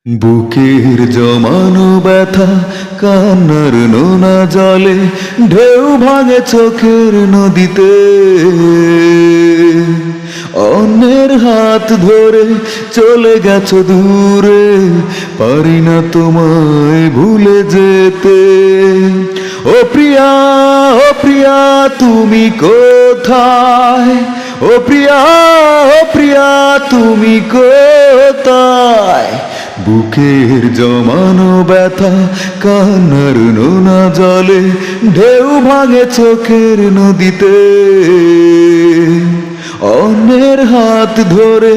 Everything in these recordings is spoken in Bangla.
বুকের জমানো ব্যথা কান্নার নোনা জলে ঢেউ ভাঙে চোখের নদীতে। অন্যের হাত ধরে চলে গেছো দূরে, পারি না তোমায় ভুলে যেতে। ও প্রিয়া, ও প্রিয়া তুমি কোথায়? ও প্রিয়া, ও প্রিয়া তুমি কোথায়? বুকের জমানো ব্যথা কান্নার নোনা জলে ঢেউ ভাঙে চোখের নদীতে। অন্যের হাত ধরে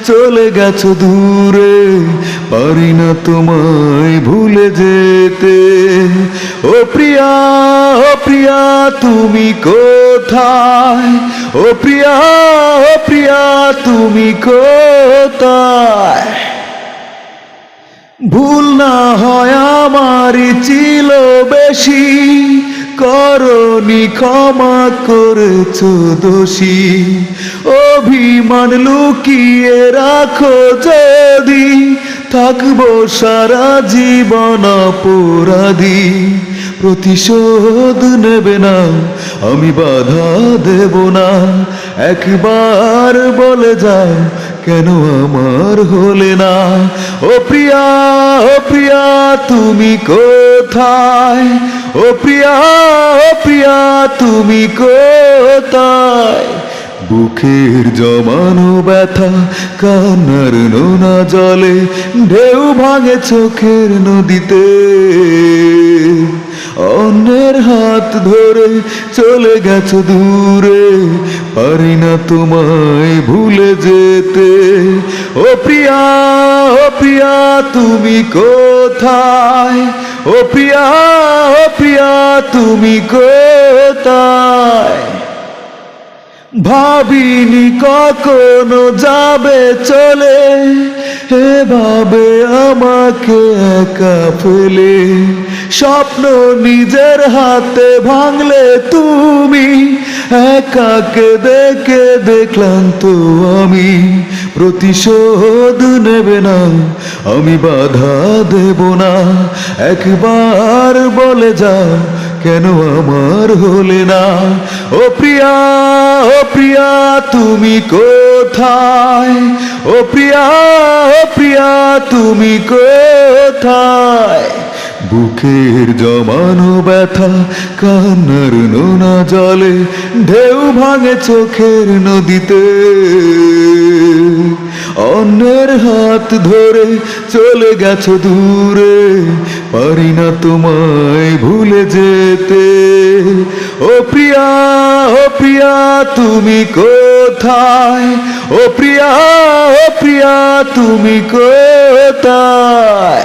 চলে গেছো দূরে, পারি না তোমায় ভুলে যেতে। ও প্রিয়া, ও প্রিয়া তুমি কোথায়? ও প্রিয়া, ও প্রিয়া তুমি কোথায়? ভুল না হয় আমারই ছিল বেশি, করনি ক্ষমা করেছো দোষী। অভিমান লুকিয়ে রাখো যদি, থাকবো সারা জীবন অপরাধী। প্রতিশোধ নেবে না, আমি বাধা দেব না। একবার বলে যাও কেন আমার হলে না? ও প্রিয়া, ও প্রিয়া তুমি কোথায়? ও প্রিয়া, ও প্রিয়া তুমি কোথায়? বুকের জমানো ব্যথা কান্নার নোনা জলে ঢেউ ভাঙে চোখের নদীতে। অন্যের হাত ধরে চলে গেছো দূরে, পারি না তোমায় ভুলে যেতে। ও প্রিয়া, ও প্রিয়া তুমি কোথায়? ও প্রিয়া, ও প্রিয়া তুমি কোথায়? ভাবিনি কখনো যাবে চলে, এভাবে আমাকে একা ফেলে। স্বপ্ন নিজের হাতে ভাঙলে তুমি, একাকে দেখে দেখলাম তো আমি। প্রতিশোধ নেবে না, আমি বাধা দেব না। একবার বলে যাও কেন আমার হলে না? ও প্রিয়া, ও প্রিয়া তুমি কোথায়? ও প্রিয়া, ও প্রিয়া তুমি কোথায়? বুকের জমানো ব্যথা কান্নার নোনা জলে ঢেউ ভাঙে চোখের নদীতে। অন্যের হাত ধরে চলে গেছো দূরে, পারি না তোমায় ভুলে যেতে। ও প্রিয়া, ও প্রিয়া তুমি কোথায়? ও প্রিয়া, ও প্রিয়া তুমি কোথায়?